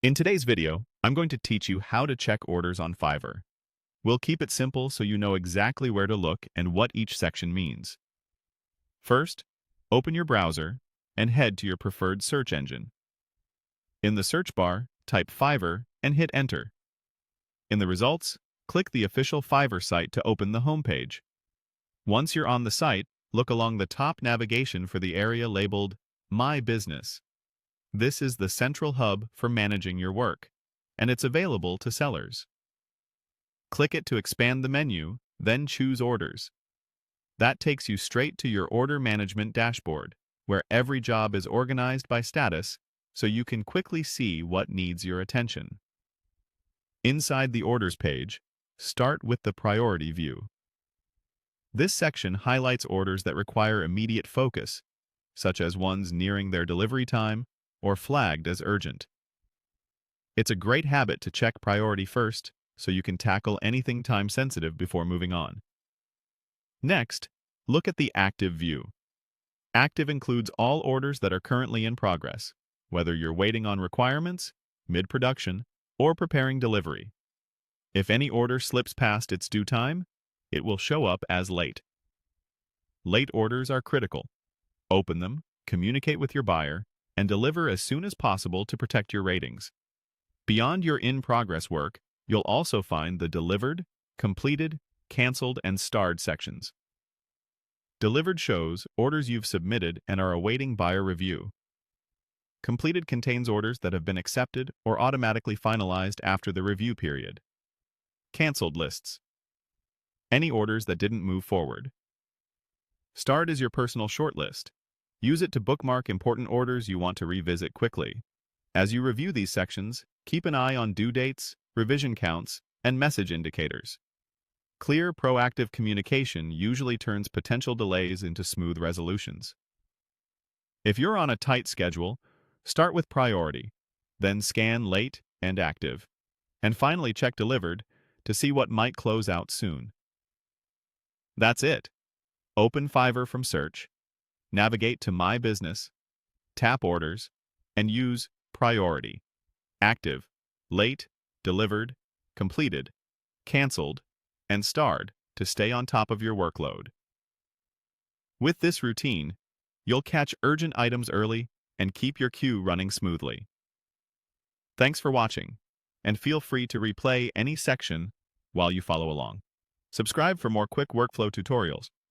In today's video, I'm going to teach you how to check orders on Fiverr. We'll keep it simple so you know exactly where to look and what each section means. First, open your browser and head to your preferred search engine. In the search bar, type Fiverr and hit Enter. In the results, click the official Fiverr site to open the homepage. Once you're on the site, look along the top navigation for the area labeled My Business. This is the central hub for managing your work, and it's available to sellers. Click it to expand the menu, then choose Orders. That takes you straight to your order management dashboard, where every job is organized by status so you can quickly see what needs your attention. Inside the Orders page, start with the Priority view. This section highlights orders that require immediate focus, such as ones nearing their delivery time or flagged as urgent. It's a great habit to check priority first so you can tackle anything time-sensitive before moving on. Next, look at the Active view. Active includes all orders that are currently in progress, whether you're waiting on requirements, mid-production, or preparing delivery. If any order slips past its due time, it will show up as late. Late orders are critical. Open them, communicate with your buyer, and deliver as soon as possible to protect your ratings. Beyond your in-progress work, you'll also find the Delivered, Completed, Canceled, and Starred sections. Delivered shows orders you've submitted and are awaiting buyer review. Completed contains orders that have been accepted or automatically finalized after the review period. Canceled lists any orders that didn't move forward. Starred is your personal shortlist. Use it to bookmark important orders you want to revisit quickly. As you review these sections, keep an eye on due dates, revision counts, and message indicators. Clear, proactive communication usually turns potential delays into smooth resolutions. If you're on a tight schedule, start with priority, then scan late and active, and finally check delivered to see what might close out soon. That's it. Open Fiverr from search, navigate to My Business, tap Orders, and use Priority, Active, Late, Delivered, Completed, Canceled, and Starred to stay on top of your workload. With this routine, you'll catch urgent items early and keep your queue running smoothly. Thanks for watching, and feel free to replay any section while you follow along. Subscribe for more quick workflow tutorials.